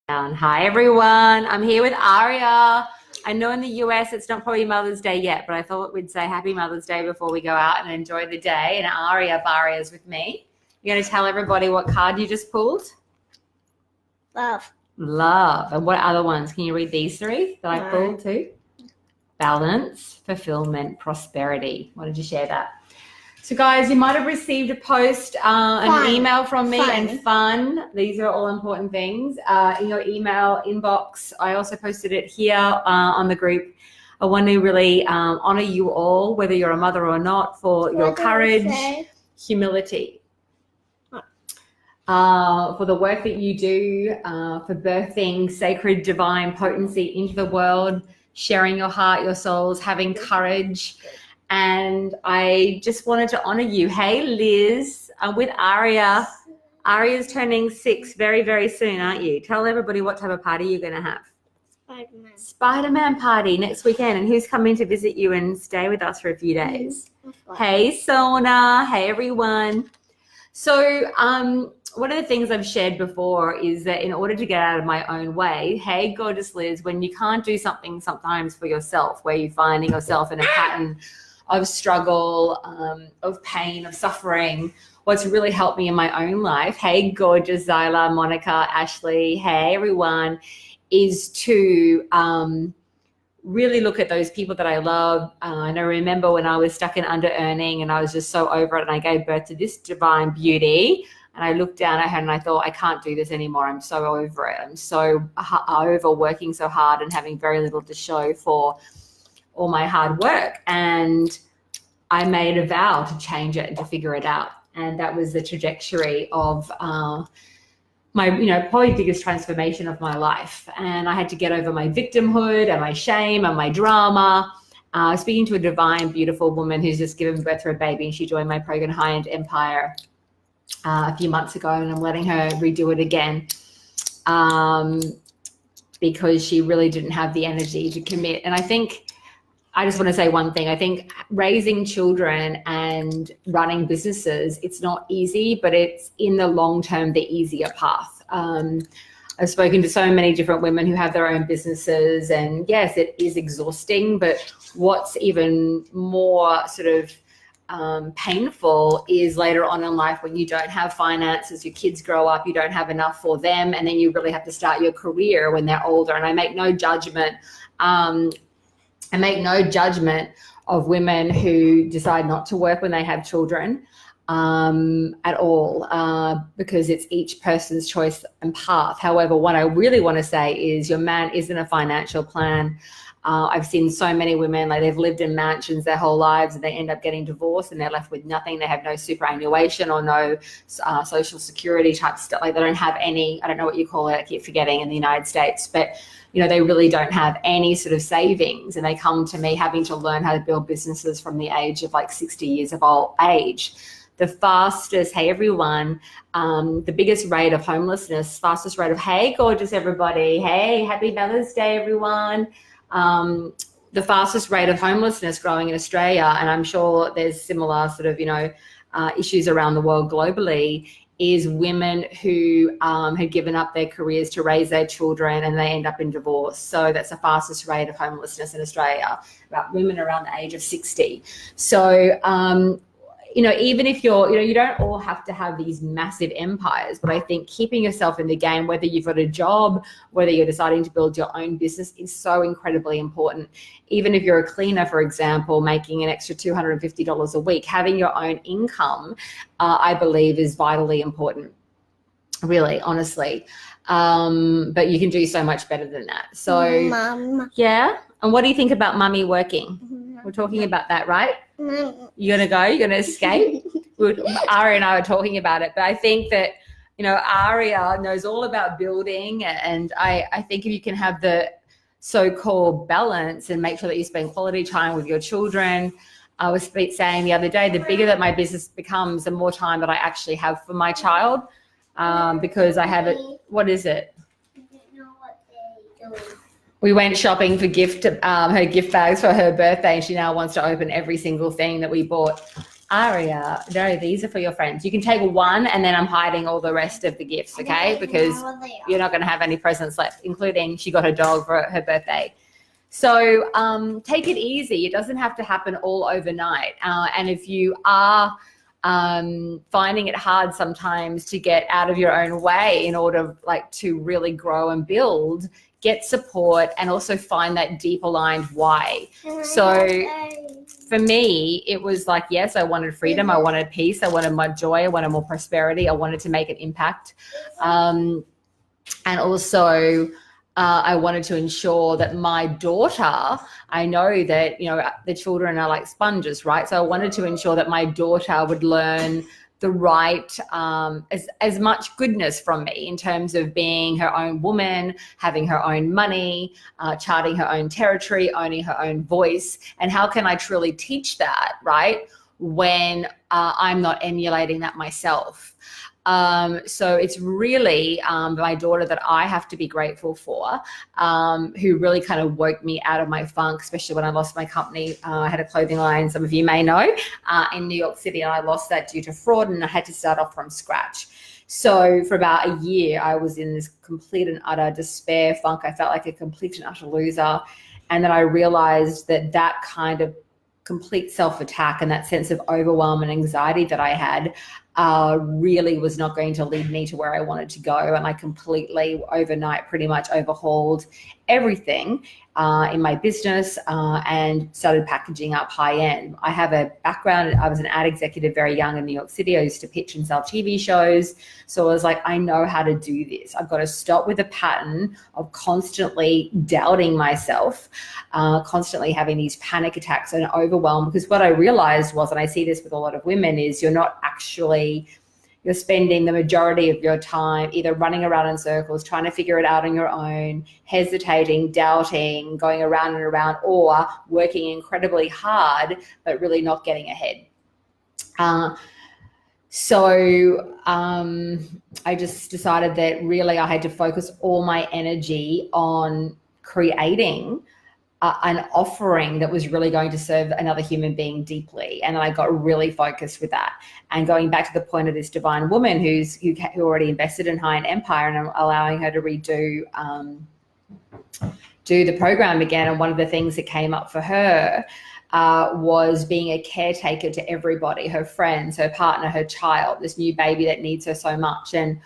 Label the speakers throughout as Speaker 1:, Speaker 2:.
Speaker 1: Hi everyone, I'm here with Aria. I know in the US it's not probably Mother's Day yet, but I thought we'd say Happy Mother's Day before we go out and enjoy the day. And Baria is with me. You're going to tell everybody what card you just pulled?
Speaker 2: Love.
Speaker 1: Love. And what other ones? Can you read these three that I pulled too? Balance, fulfillment, prosperity. Wanted to share that. So guys, you might have received a post, an email from me and fun. These are all important things in your email inbox. I also posted it here on the group. I want to really honor you all, whether you're a mother or not, for your courage, humility, for the work that you do, for birthing sacred divine potency into the world, sharing your heart, your souls, having courage. And I just wanted to honor you. Hey, Liz, I'm with Aria. Aria's turning 6 very, very soon, aren't you? Tell everybody what type of party you're going to have.
Speaker 2: Spider-Man.
Speaker 1: Spider-Man party next weekend. And who's coming to visit you and stay with us for a few days? Hey, Sona. Hey, everyone. So one of the things I've shared before is that in order to get out of my own way, hey, gorgeous Liz, when you can't do something sometimes for yourself, where you're finding yourself in a pattern of struggle, of pain, of suffering, what's really helped me in my own life, hey, gorgeous Zyla, Monica, Ashley, hey, everyone, is to really look at those people that I love. And I remember when I was stuck in under-earning and I was just so over it, and I gave birth to this divine beauty, and I looked down at her and I thought, I can't do this anymore. I'm so over it. I'm so over working so hard and having very little to show for all my hard work. And I made a vow to change it and to figure it out. And that was the trajectory of my, probably biggest transformation of my life. And I had to get over my victimhood and my shame and my drama. Speaking to a divine, beautiful woman who's just given birth to a baby, and she joined my Progan High-End Empire a few months ago, and I'm letting her redo it again. Because she really didn't have the energy to commit. And I just want to say one thing. I think raising children and running businesses, it's not easy, but it's in the long term the easier path. I've spoken to so many different women who have their own businesses, and yes, it is exhausting, but what's even more sort of painful is later on in life when you don't have finances, your kids grow up, you don't have enough for them, and then you really have to start your career when they're older. And I make no judgment. I make no judgment of women who decide not to work when they have children at all, because it's each person's choice and path. However, what I really want to say is your man isn't a financial plan. I've seen so many women, like they've lived in mansions their whole lives and they end up getting divorced and they're left with nothing. They have no superannuation or no social security type stuff. Like they don't have any, I don't know what you call it, I keep forgetting in the United States, but they really don't have any sort of savings, and they come to me having to learn how to build businesses from the age of like 60 years of age. The fastest, hey everyone, the biggest rate of homelessness, fastest rate of, hey gorgeous everybody, hey, happy Mother's Day everyone. The fastest rate of homelessness growing in Australia, and I'm sure there's similar sort of, issues around the world globally, is women who had given up their careers to raise their children and they end up in divorce. So that's the fastest rate of homelessness in Australia, about women around the age of 60. So, even if you don't all have to have these massive empires, but I think keeping yourself in the game, whether you've got a job, whether you're deciding to build your own business, is so incredibly important. Even if you're a cleaner, for example, making an extra $250 a week, having your own income, I believe is vitally important, really, honestly. But you can do so much better than that. So,
Speaker 2: Mom.
Speaker 1: Yeah. And what do you think about mummy working? We're talking about that, right? You're going to go? You're going to escape? Aria and I were talking about it. But I think that, Aria knows all about building. And I think if you can have the so-called balance and make sure that you spend quality time with your children. I was saying the other day, the bigger that my business becomes, the more time that I actually have for my child, because I have it. What is it?
Speaker 2: I don't know what they're doing.
Speaker 1: We went shopping for her gift bags for her birthday, and she now wants to open every single thing that we bought Aria, no, these are for your friends. You can take one, and then I'm hiding all the rest of the gifts, okay? Because you're not going to have any presents left, including she got her dog for her birthday. So take it easy. It doesn't have to happen all overnight. And if you are finding it hard sometimes to get out of your own way in order like to really grow and build, get support and also find that deep aligned why. So for me, it was like, yes, I wanted freedom. I wanted peace. I wanted more joy. I wanted more prosperity. I wanted to make an impact. And also, I wanted to ensure that my daughter, I know that, you know, the children are like sponges, right? So I wanted to ensure that my daughter would learn the right, as much goodness from me in terms of being her own woman, having her own money, charting her own territory, owning her own voice. And how can I truly teach that, right, when I'm not emulating that myself? So it's really my daughter that I have to be grateful for, who really kind of woke me out of my funk, especially when I lost my company. I had a clothing line, some of you may know, in New York City, and I lost that due to fraud, and I had to start off from scratch. So for about a year, I was in this complete and utter despair funk. I felt like a complete and utter loser. And then I realized that that kind of complete self-attack and that sense of overwhelm and anxiety that I had really was not going to lead me to where I wanted to go. And I completely overnight pretty much overhauled everything in my business and started packaging up high end. I have a background. I was an ad executive very young in New York City. I used to pitch and sell TV shows. So I was like, I know how to do this. I've got to stop with the pattern of constantly doubting myself, constantly having these panic attacks and overwhelm. Because what I realized was, and I see this with a lot of women, is you're spending the majority of your time either running around in circles, trying to figure it out on your own, hesitating, doubting, going around and around, or working incredibly hard, but really not getting ahead. So I just decided that really I had to focus all my energy on creating an offering that was really going to serve another human being deeply. And I got really focused with that. And going back to the point of this divine woman who already invested in High End Empire, and I'm allowing her to redo the program again. And one of the things that came up for her was being a caretaker to everybody, her friends, her partner, her child, this new baby that needs her so much. And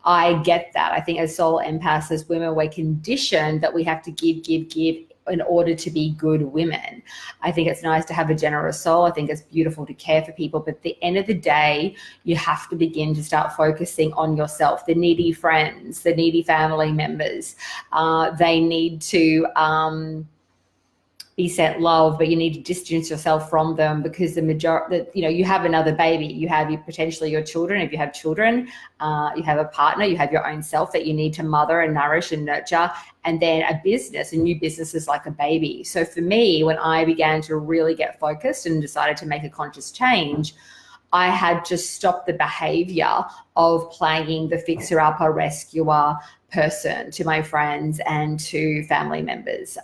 Speaker 1: I get that. I think as soul empaths, as women, we're conditioned that we have to give in order to be good women. I think it's nice to have a generous soul. I think it's beautiful to care for people. But at the end of the day, you have to begin to start focusing on yourself, the needy friends, the needy family members. They need to be sent love, but you need to distance yourself from them, because you have another baby, you have potentially your children. If you have children, you have a partner, you have your own self that you need to mother and nourish and nurture, and then a new business is like a baby. So for me, when I began to really get focused and decided to make a conscious change, I had to stop the behavior of playing the fixer-upper rescuer person to my friends and to family members.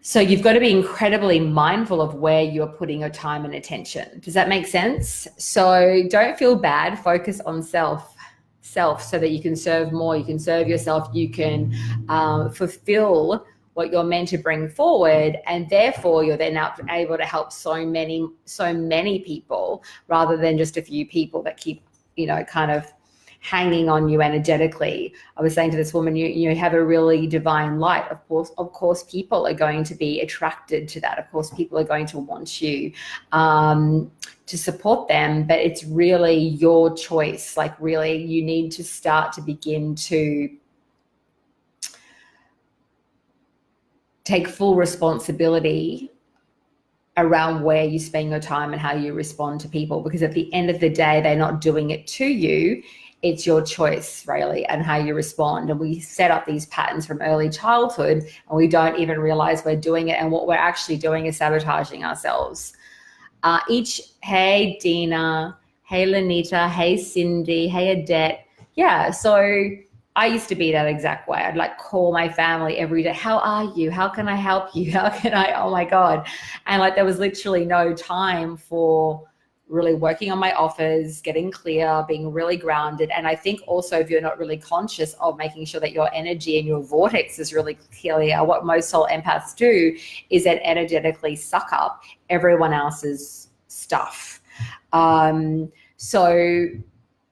Speaker 1: So you've got to be incredibly mindful of where you're putting your time and attention. Does that make sense? So don't feel bad. Focus on self so that you can serve more. You can serve yourself. You can fulfill what you're meant to bring forward, and therefore you're then able to help so many people, rather than just a few people that keep, kind of hanging on you energetically. I was saying to this woman, you have a really divine light. Of course, people are going to be attracted to that. Of course, people are going to want you to support them, but it's really your choice. Like, really, you need to start to begin to take full responsibility around where you spend your time and how you respond to people, because at the end of the day, they're not doing it to you. It's your choice, really, and how you respond. And we set up these patterns from early childhood, and we don't even realize we're doing it. And what we're actually doing is sabotaging ourselves. Hey, Dina. Hey, Lanita. Hey, Cindy. Hey, Adette. Yeah, so I used to be that exact way. I'd like call my family every day. How are you? How can I help you? How can I, oh my God. And like, there was literally no time for really working on my offers, getting clear, being really grounded. And I think also if you're not really conscious of making sure that your energy and your vortex is really clear, what most soul empaths do is that energetically suck up everyone else's stuff. So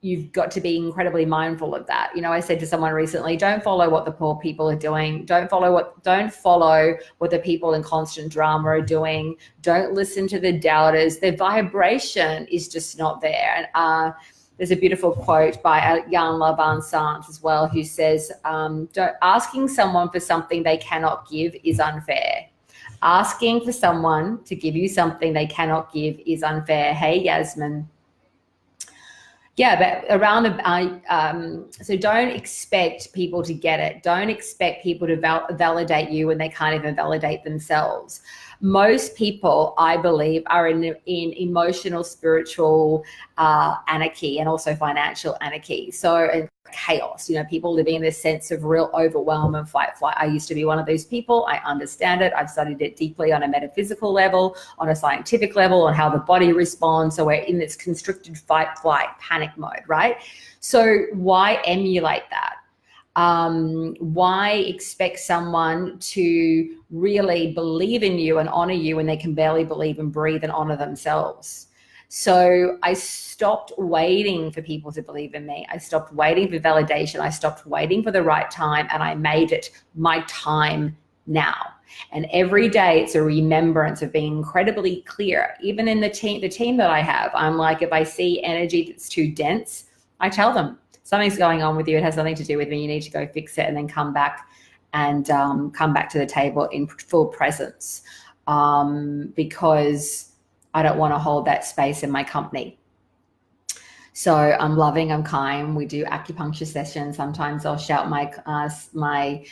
Speaker 1: you've got to be incredibly mindful of that. You know, I said to someone recently, don't follow what the poor people are doing. Don't follow what the people in constant drama are doing. Don't listen to the doubters. Their vibration is just not there. And there's a beautiful quote by Jan Laban Sant as well, who says, asking someone for something they cannot give is unfair. Asking for someone to give you something they cannot give is unfair. Hey, Yasmin. Yeah, but around so don't expect people to get it. Don't expect people to validate you when they can't even validate themselves. Most people, I believe, are in emotional, spiritual anarchy and also financial anarchy. So chaos, you know, people living in this sense of real overwhelm and fight, flight. I used to be one of those people. I understand it. I've studied it deeply on a metaphysical level, on a scientific level, on how the body responds. So we're in this constricted fight, flight, panic mode, right? So why emulate that? Why expect someone to really believe in you and honor you when they can barely believe and breathe and honor themselves? So I stopped waiting for people to believe in me. I stopped waiting for validation. I stopped waiting for the right time, and I made it my time now. And every day it's a remembrance of being incredibly clear. Even in the team that I have, I'm like, if I see energy that's too dense, I tell them something's going on with you. It has nothing to do with me. You need to go fix it and then come back and come back to the table in full presence, because I don't want to hold that space in my company. So I'm loving, I'm kind. We do acupuncture sessions. Sometimes I'll shout my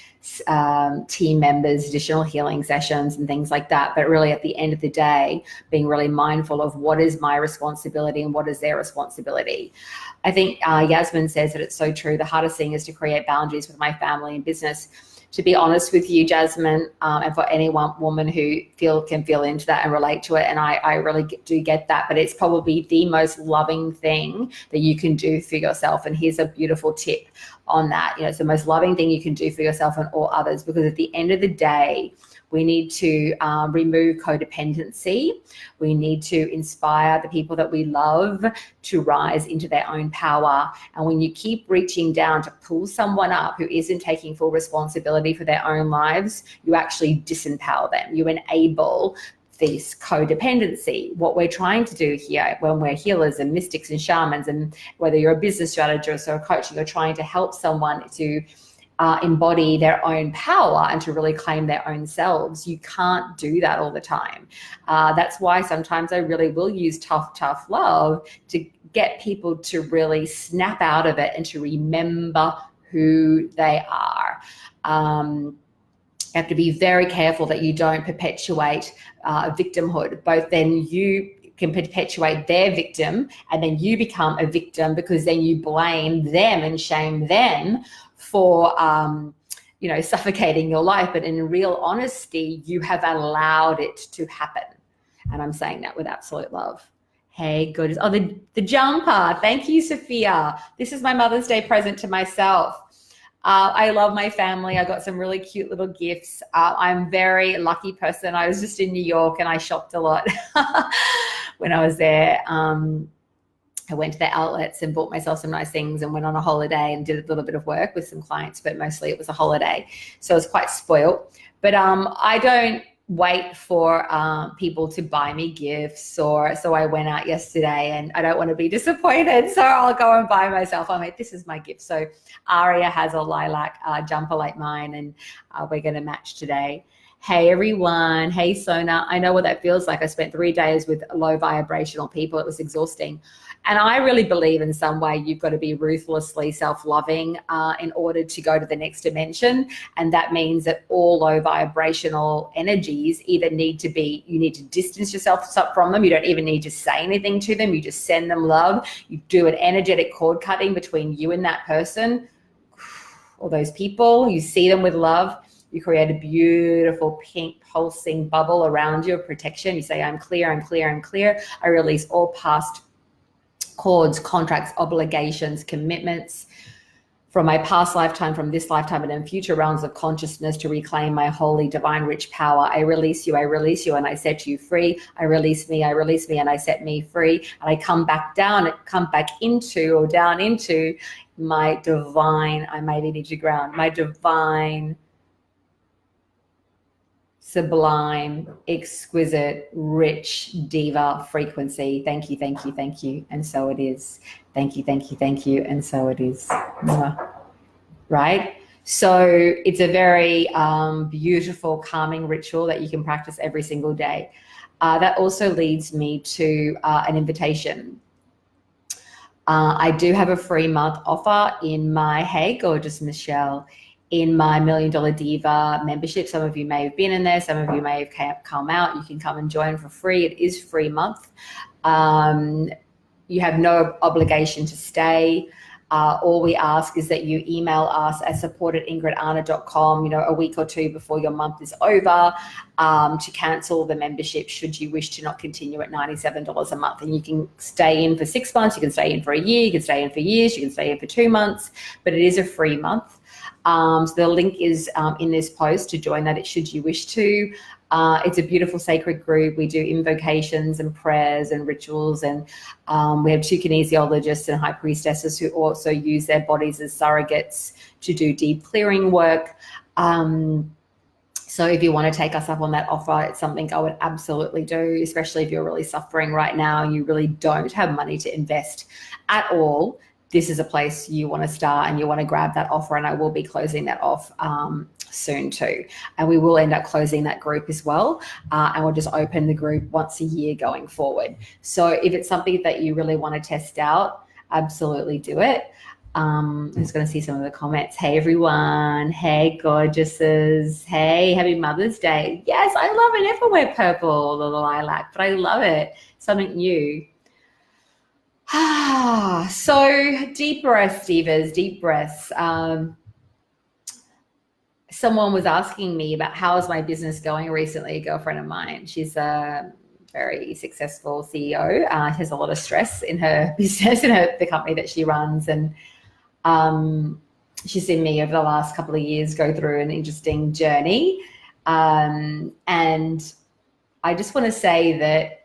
Speaker 1: team members additional healing sessions and things like that. But really at the end of the day, being really mindful of what is my responsibility and what is their responsibility. I think Yasmin says that it's so true. The hardest thing is to create boundaries with my family and business. To be honest with you, Jasmine, and for any one woman who can feel into that and relate to it, and I really do get that, but it's probably the most loving thing that you can do for yourself. And here's a beautiful tip on that. You know, it's the most loving thing you can do for yourself and all others, because at the end of the day, we need to remove codependency. We need to inspire the people that we love to rise into their own power. And when you keep reaching down to pull someone up who isn't taking full responsibility for their own lives, you actually disempower them. You enable this codependency. What we're trying to do here when we're healers and mystics and shamans, and whether you're a business strategist or a coach, you're trying to help someone to embody their own power and to really claim their own selves. You can't do that all the time. That's why sometimes I really will use tough love to get people to really snap out of it and to remember who they are. You have to be very careful that you don't perpetuate victimhood. Both then you can perpetuate their victim and then you become a victim, because then you blame them and shame them for suffocating your life. But in real honesty, you have allowed it to happen. And I'm saying that with absolute love. Hey, goodness. Oh, the jumper. Thank you, Sophia. This is my Mother's Day present to myself. I love my family. I got some really cute little gifts. I'm a very lucky person. I was just in New York and I shopped a lot when I was there. I went to the outlets and bought myself some nice things and went on a holiday and did a little bit of work with some clients, but mostly it was a holiday. So I was quite spoiled. But I don't wait for people to buy me gifts, so I went out yesterday and I don't want to be disappointed, so I'll go and buy myself. I'm like, this is my gift. So Aria has a lilac jumper like mine, and we're going to match today. Hey everyone. Hey Sona. I know what that feels like. I spent 3 days with low vibrational people. It was exhausting. And I really believe in some way you've got to be ruthlessly self-loving in order to go to the next dimension. And that means that all low vibrational energies either you need to distance yourself from them. You don't even need to say anything to them. You just send them love. You do an energetic cord cutting between you and that person. or those people, you see them with love, you create a beautiful pink pulsing bubble around you of protection. You say, I'm clear, I'm clear, I'm clear. I release all past cords, contracts, obligations, commitments from my past lifetime, from this lifetime, and in future realms of consciousness to reclaim my holy, divine, rich power. I release you, and I set you free. I release me, and I set me free. And I come back down, come back into or down into my divine, I might need to ground, my divine, sublime, exquisite, rich diva frequency. Thank you, thank you, thank you. And so it is. Thank you, thank you, thank you. And so it is. Right? So it's a very beautiful, calming ritual that you can practice every single day. That also leads me to an invitation. I do have a free month offer in my, hey, gorgeous Michelle, in my $1 Million Diva membership. Some of you may have been in there. Some of you may have come out. You can come and join for free. It is free month. You have no obligation to stay. All we ask is that you email us at support@ingridanna.com, a week or two before your month is over, to cancel the membership should you wish to not continue at $97 a month. And you can stay in for 6 months, you can stay in for a year, you can stay in for years, you can stay in for 2 months, but it is a free month. So the link is in this post to join that should you wish to. It's a beautiful sacred group. We do invocations and prayers and rituals, and we have 2 kinesiologists and high priestesses who also use their bodies as surrogates to do deep clearing work. So if you want to take us up on that offer, it's something I would absolutely do, especially if you're really suffering right now and you really don't have money to invest at all. This is a place you want to start and you want to grab that offer, and I will be closing that off soon too. And we will end up closing that group as well, and we'll just open the group once a year going forward. So if it's something that you really want to test out, absolutely do it. I'm just going to see some of the comments. Hey everyone, hey gorgeouses, hey, happy Mother's Day. Yes, I love it. Never wear purple, the lilac, but I love it. Something new. So deep breaths, divas, deep breaths. Someone was asking me about how is my business going recently, a girlfriend of mine. She's a very successful CEO. She has a lot of stress in her business and the company that she runs. And she's seen me over the last couple of years go through an interesting journey. And I just want to say that,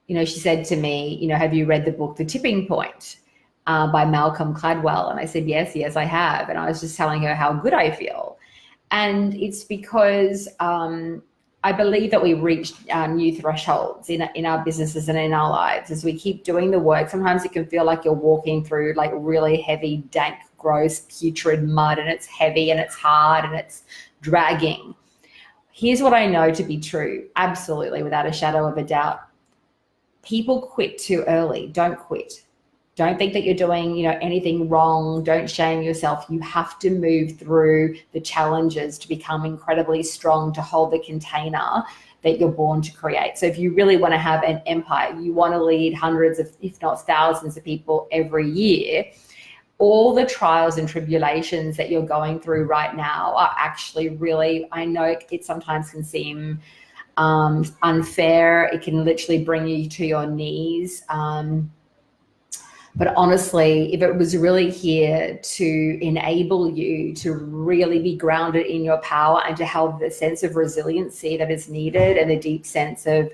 Speaker 1: she said to me, have you read the book, The Tipping Point, by Malcolm Gladwell? And I said, yes, I have. And I was just telling her how good I feel. And it's because I believe that we reach new thresholds in our businesses and in our lives as we keep doing the work. Sometimes it can feel like you're walking through like really heavy, dank, gross, putrid mud, and it's heavy and it's hard and it's dragging. Here's what I know to be true, absolutely, without a shadow of a doubt. People quit too early. Don't quit. Don't think that you're doing, anything wrong. Don't shame yourself. You have to move through the challenges to become incredibly strong, to hold the container that you're born to create. So if you really want to have an empire, you want to lead hundreds of, if not thousands of people every year, all the trials and tribulations that you're going through right now are actually really, I know it sometimes can seem unfair. It can literally bring you to your knees. But honestly, if it was really here to enable you to really be grounded in your power and to have the sense of resiliency that is needed and a deep sense of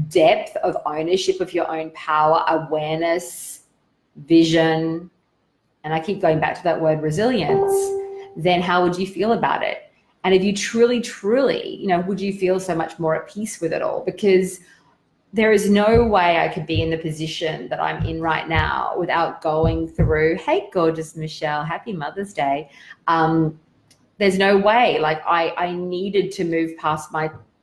Speaker 1: depth of ownership of your own power, awareness, vision, and I keep going back to that word resilience, then how would you feel about it? And if you truly, would you feel so much more at peace with it all? Because there is no way I could be in the position that I'm in right now without going through, hey, gorgeous Michelle, happy Mother's Day. There's no way. Like I needed to move past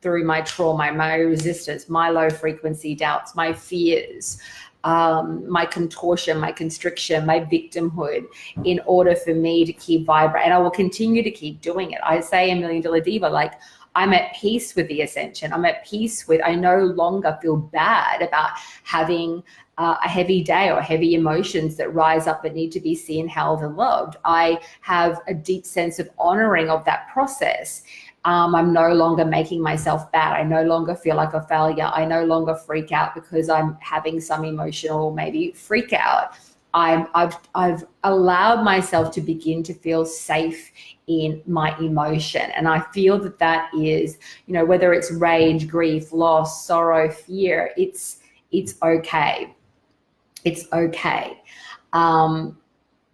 Speaker 1: through my trauma, my resistance, my low frequency doubts, my fears, my contortion, my constriction, my victimhood, in order for me to keep vibrating. And I will continue to keep doing it. I say $1 Million Diva, like I'm at peace with the ascension. I'm at peace with, I no longer feel bad about having a heavy day or heavy emotions that rise up that need to be seen, held, and loved. I have a deep sense of honoring of that process. I'm no longer making myself bad. I no longer feel like a failure. I no longer freak out because I'm having some emotional maybe freak out. I've allowed myself to begin to feel safe in my emotion. And I feel that that is, whether it's rage, grief, loss, sorrow, fear, it's okay. It's okay.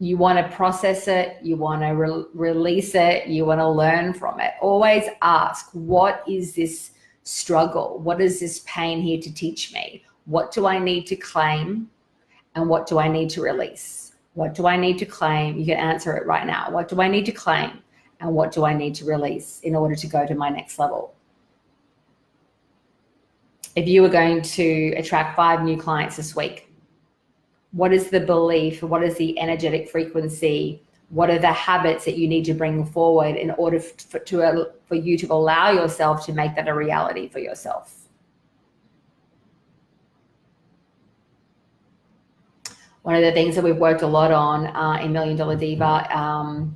Speaker 1: You want to process it. You want to release it. You want to learn from it. Always ask, what is this struggle? What is this pain here to teach me? What do I need to claim? And what do I need to release? What do I need to claim? You can answer it right now. What do I need to claim? And what do I need to release in order to go to my next level? If you were going to attract 5 new clients this week, what is the belief? What is the energetic frequency? What are the habits that you need to bring forward in order for you to allow yourself to make that a reality for yourself? One of the things that we've worked a lot on in $1 Million Diva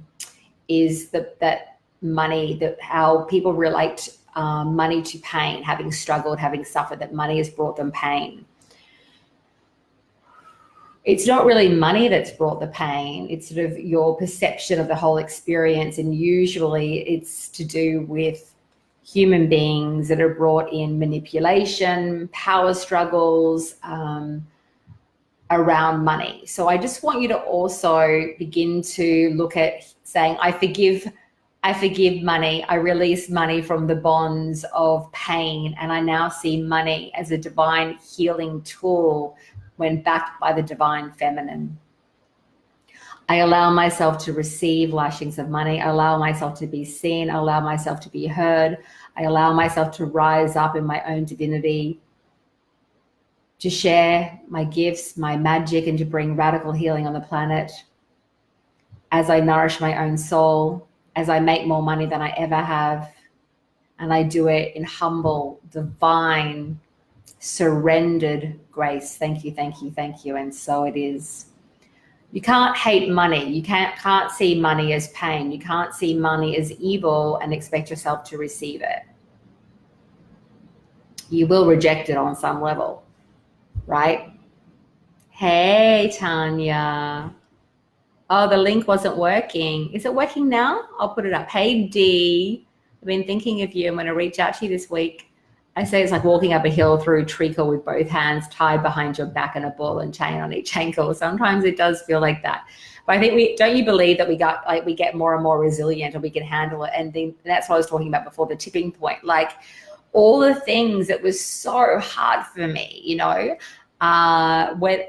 Speaker 1: is that money, how people relate money to pain, having struggled, having suffered, that money has brought them pain. It's not really money that's brought the pain. It's sort of your perception of the whole experience. And usually it's to do with human beings that are brought in manipulation, power struggles, around money. So I just want you to also begin to look at saying, I forgive money. I release money from the bonds of pain. And I now see money as a divine healing tool when backed by the divine feminine. I allow myself to receive lashings of money. I allow myself to be seen. I allow myself to be heard. I allow myself to rise up in my own divinity, to share my gifts, my magic, and to bring radical healing on the planet. As I nourish my own soul, as I make more money than I ever have, and I do it in humble, divine, surrendered grace. Thank you, thank you, thank you. And so it is. You can't hate money. You can't see money as pain. You can't see money as evil and expect yourself to receive it. You will reject it on some level, right? Hey, Tanya. Oh, the link wasn't working. Is it working now? I'll put it up. Hey, Dee. I've been thinking of you. I'm going to reach out to you this week. I say it's like walking up a hill through treacle with both hands tied behind your back and a ball and chain on each ankle. Sometimes it does feel like that. But I think don't you believe that we get more and more resilient and we can handle it? And that's what I was talking about before, the tipping point. Like all the things that was so hard for me,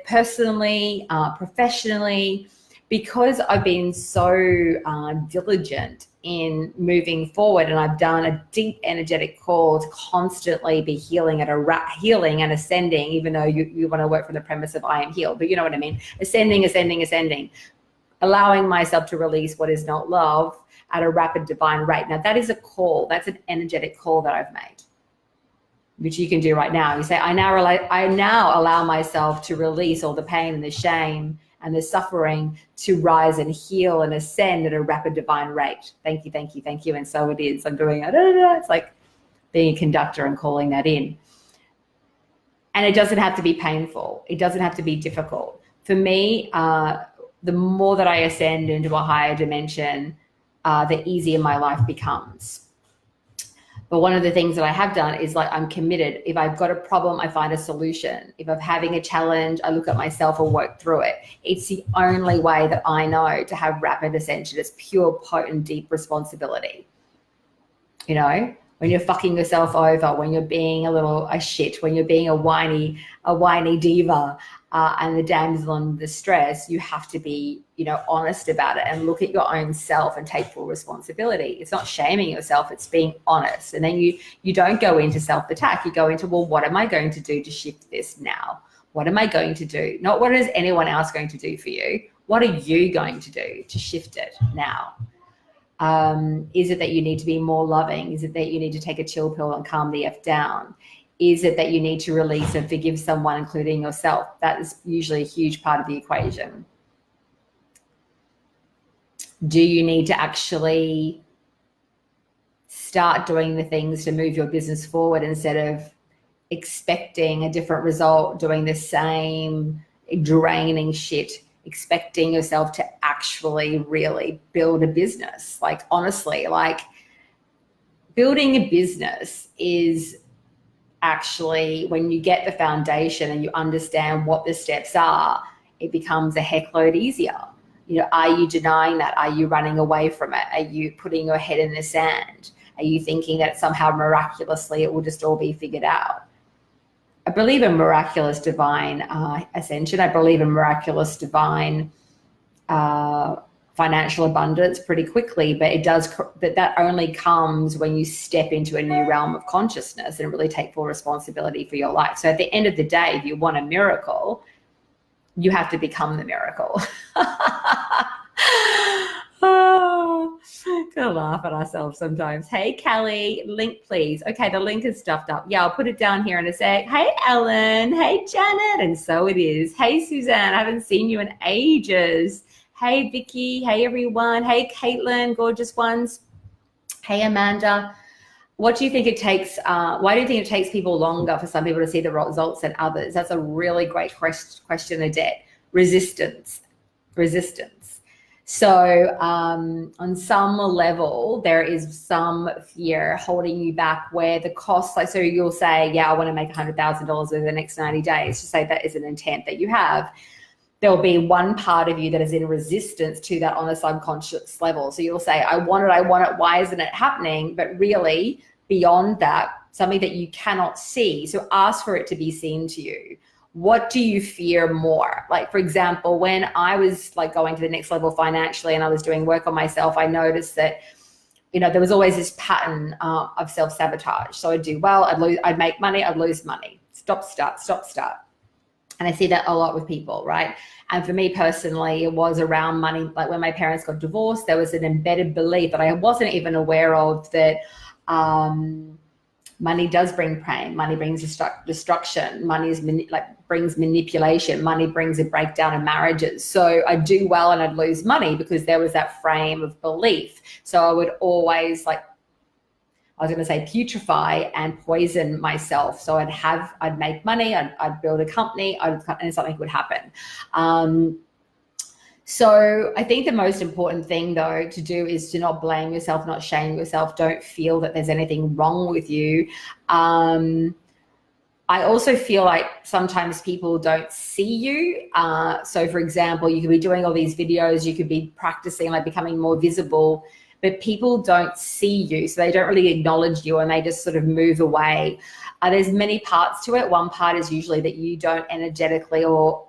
Speaker 1: personally, professionally, because I've been so diligent in moving forward, and I've done a deep energetic call to constantly be healing healing and ascending, even though you want to work from the premise of I am healed, but you know what I mean? Ascending, allowing myself to release what is not love at a rapid divine rate. Now that is a call. That's an energetic call that I've made, which you can do right now. You say, I now allow myself to release all the pain and the shame and the suffering to rise and heal and ascend at a rapid divine rate. Thank you, thank you, thank you. And so it is. I'm doing it. It's like being a conductor and calling that in. And it doesn't have to be painful. It doesn't have to be difficult. For me, the more that I ascend into a higher dimension, the easier my life becomes. But one of the things that I have done is I'm committed. If I've got a problem, I find a solution. If I'm having a challenge, I look at myself and work through it. It's the only way that I know to have rapid ascension. It's pure, potent, deep responsibility. When you're fucking yourself over, when you're being a shit, when you're being a whiny diva, and the damsel in distress, you have to be, honest about it and look at your own self and take full responsibility. It's not shaming yourself, it's being honest. And then you don't go into self-attack. You go into, well, what am I going to do to shift this now? What am I going to do? Not what is anyone else going to do for you? What are you going to do to shift it now? Is it that you need to be more loving? Is it that you need to take a chill pill and calm the F down? is it that you need to release and forgive someone, including yourself? That is usually a huge part of the equation. Do you need to actually start doing the things to move your business forward instead of expecting a different result, doing the same draining shit, expecting yourself to actually really build a business? Like, honestly, like, building a business is actually, when you get the foundation and you understand what the steps are, it becomes a heck load easier. You know, are you denying that? Are you running away from it? Are you putting your head in the sand? Are you thinking that somehow miraculously it will just all be figured out? I believe in miraculous divine ascension. I believe in miraculous divine financial abundance pretty quickly, but it does, that only comes when you step into a new realm of consciousness and really take full responsibility for your life. So at the end of the day, if you want a miracle, you have to become the miracle. Oh, gonna laugh at ourselves sometimes. Hey, Kelly, link please. Okay, the link is stuffed up. Yeah, I'll put it down here in a sec. Hey, Ellen. Hey, Janet. And so it is. Hey, Suzanne. I haven't seen you in ages. Hey, Vicky. Hey, everyone. Hey, Caitlin. Gorgeous ones. Hey, Amanda. What do you think it takes? Why do you think it takes people longer for some people to see the results than others? That's a really great question, Adette. Resistance. So on some level, there is some fear holding you back where the cost, like, so you'll say, yeah, I want to make $100,000 over the next 90 days. To say that is an intent that you have. There'll be one part of you that is in resistance to that on a subconscious level. So you'll say, I want it. Why isn't it happening? But really, beyond that, something that you cannot see. So ask for it to be seen to you. What do you fear more? Like, for example, when I was like going to the next level financially and I was doing work on myself, I noticed that, you know, there was always this pattern of self-sabotage. So I'd do well, I'd make money, I'd lose money. Stop, start. And I see that a lot with people, right? And for me personally, it was around money. Like when my parents got divorced, there was an embedded belief that I wasn't even aware of, that money does bring pain. Money brings destruction. Money is brings manipulation. Money brings a breakdown of marriages. So I'd do well and I'd lose money because there was that frame of belief. So I would always putrefy and poison myself. So I'd make money, I'd build a company, and something would happen. So I think the most important thing though to do is to not blame yourself, not shame yourself. Don't feel that there's anything wrong with you. I also feel like sometimes people don't see you. So for example, you could be doing all these videos, you could be practicing, like becoming more visible, but people don't see you. So they don't really acknowledge you and they just sort of move away. There's many parts to it. One part is usually that you don't energetically or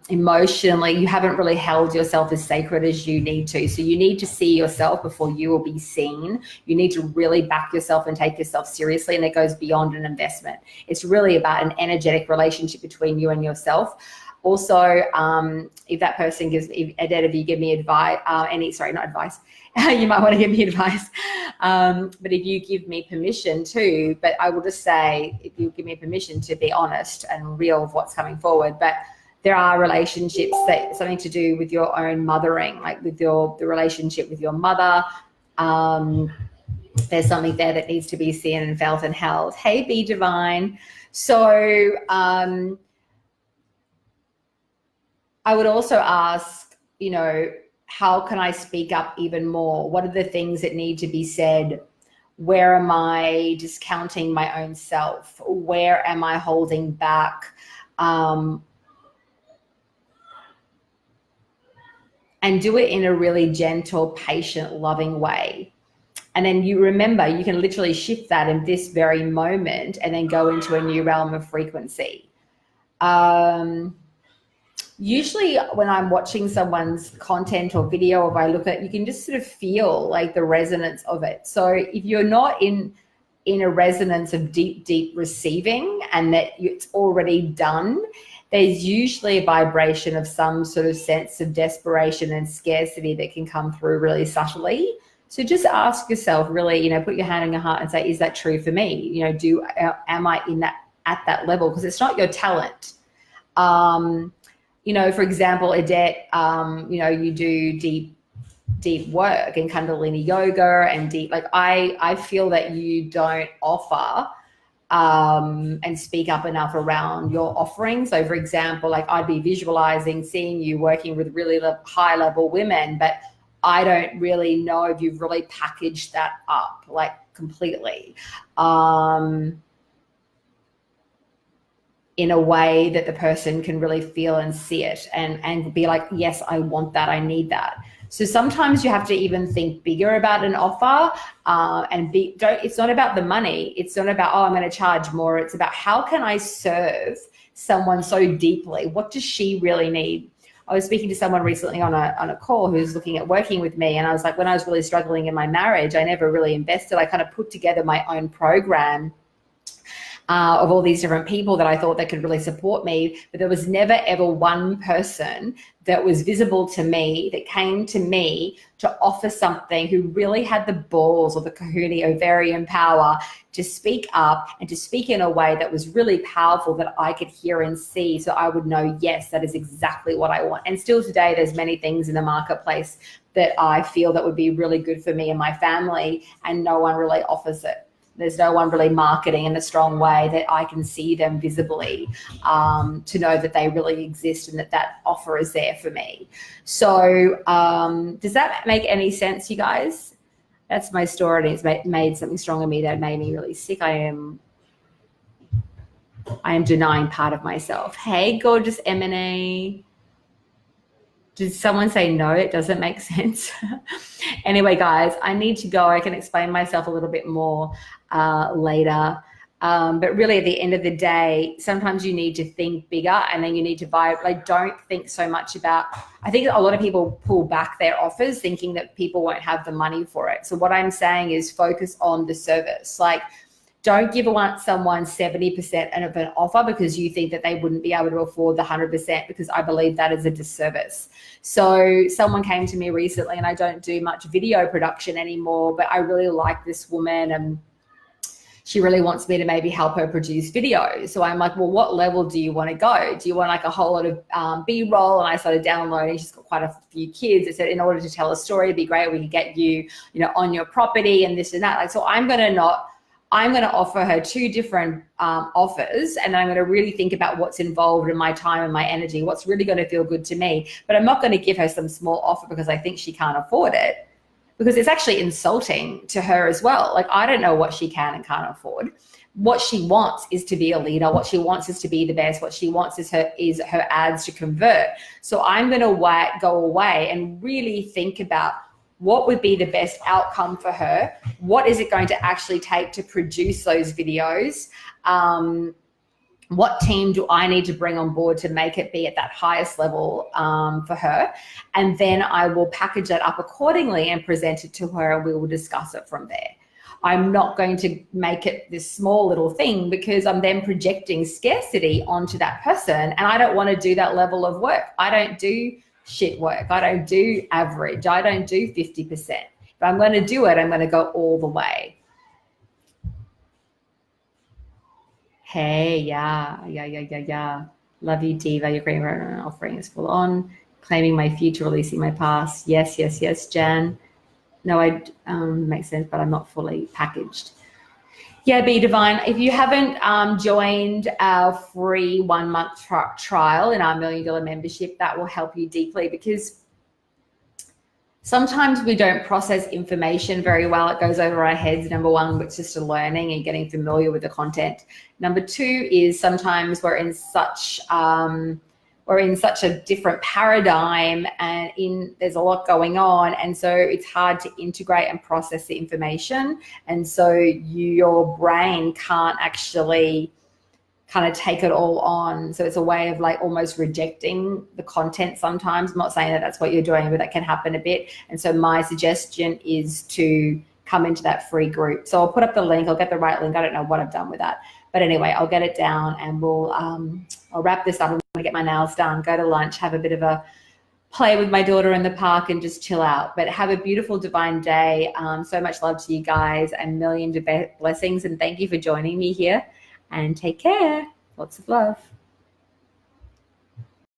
Speaker 1: emotionally, you haven't really held yourself as sacred as you need to. So you need to see yourself before you will be seen. You need to really back yourself and take yourself seriously. And it goes beyond an investment. It's really about an energetic relationship between you and yourself. Also, if that person if you give me advice, not advice, you might want to give me advice. But if you give me permission to, but I will just say, if you give me permission to be honest and real of what's coming forward. But there are relationships that something to do with your own mothering, like with the relationship with your mother. There's something there that needs to be seen and felt and held. Hey, Be Divine. So I would also ask, you know, how can I speak up even more? What are the things that need to be said? Where am I discounting my own self? Where am I holding back? And do it in a really gentle, patient, loving way. And then you remember, you can literally shift that in this very moment and then go into a new realm of frequency. Usually when I'm watching someone's content or video, or if I look at, you can just sort of feel like the resonance of it. So if you're not in a resonance of deep receiving and that it's already done, there's usually a vibration of some sort of sense of desperation and scarcity that can come through really subtly. So just ask yourself, really, put your hand on your heart and say, is that true for me? Am I at that level? Because it's not your talent. For example, Adette, you do deep work and Kundalini yoga and deep, like I feel that you don't offer and speak up enough around your offering. So for example, like I'd be visualizing seeing you working with really high level women, but I don't really know if you've really packaged that up like completely in a way that the person can really feel and see it and be like, yes, I want that, I need that. So sometimes you have to even think bigger about an offer it's not about the money. It's not about, I'm going to charge more. It's about how can I serve someone so deeply? What does she really need? I was speaking to someone recently on a call who's looking at working with me. And I was like, when I was really struggling in my marriage, I never really invested. I kind of put together my own program of all these different people that I thought that could really support me. But there was never, ever one person that was visible to me, that came to me to offer something, who really had the balls or the kahuna, ovarian power to speak up and to speak in a way that was really powerful, that I could hear and see. So I would know, yes, that is exactly what I want. And still today, there's many things in the marketplace that I feel that would be really good for me and my family, and no one really offers it. There's no one really marketing in a strong way that I can see them visibly to know that they really exist and that offer is there for me. So does that make any sense, you guys? That's my story, and it's made something strong in me that made me really sick. I am denying part of myself. Hey, gorgeous Emily. Did someone say no? It doesn't make sense. Anyway, guys, I need to go. I can explain myself a little bit more later. But really, at the end of the day, sometimes you need to think bigger, and then you need to buy. Like, don't think so much about. I think a lot of people pull back their offers thinking that people won't have the money for it. So what I'm saying is focus on the service. Like, don't give someone 70% of an offer because you think that they wouldn't be able to afford the 100%, because I believe that is a disservice. So someone came to me recently, and I don't do much video production anymore, but I really like this woman and she really wants me to maybe help her produce videos. So I'm like, well, what level do you want to go? Do you want like a whole lot of B-roll? And I started downloading. She's got quite a few kids. I said, in order to tell a story, it'd be great. We could get you, on your property and this and that. Like, so I'm going to offer her two different offers, and I'm going to really think about what's involved in my time and my energy, what's really going to feel good to me. But I'm not going to give her some small offer because I think she can't afford it, because it's actually insulting to her as well. Like, I don't know what she can and can't afford. What she wants is to be a leader. What she wants is to be the best. What she wants is her ads to convert. So I'm going to go away and really think about what would be the best outcome for her? What is it going to actually take to produce those videos? What team do I need to bring on board to make it be at that highest level for her? And then I will package that up accordingly and present it to her, and we will discuss it from there. I'm not going to make it this small little thing, because I'm then projecting scarcity onto that person, and I don't want to do that level of work. I don't do shit work. I don't do average. I don't do 50%. If I'm going to do it, I'm going to go all the way. Hey, yeah. Love you, Diva. Your green offering is full on. Claiming my future, releasing my past. Yes, Jan. No, I makes sense, but I'm not fully packaged. Yeah, Be Divine. If you haven't joined our free 1 month trial in our $1 Million membership, that will help you deeply, because sometimes we don't process information very well. It goes over our heads. Number one, it's just a learning and getting familiar with the content. Number two is sometimes we're in such a different paradigm, and there's a lot going on, and so it's hard to integrate and process the information, and so your brain can't actually kind of take it all on. So it's a way of like almost rejecting the content sometimes. I'm not saying that that's what you're doing, but that can happen a bit. And so my suggestion is to come into that free group. So I'll put up the link. I'll get the right link. I don't know what I've done with that, but anyway, I'll get it down, and I'll wrap this up. I'm going to get my nails done, go to lunch, have a bit of a play with my daughter in the park and just chill out. But have a beautiful divine day. So much love to you guys and million blessings. And thank you for joining me here. And take care. Lots of love.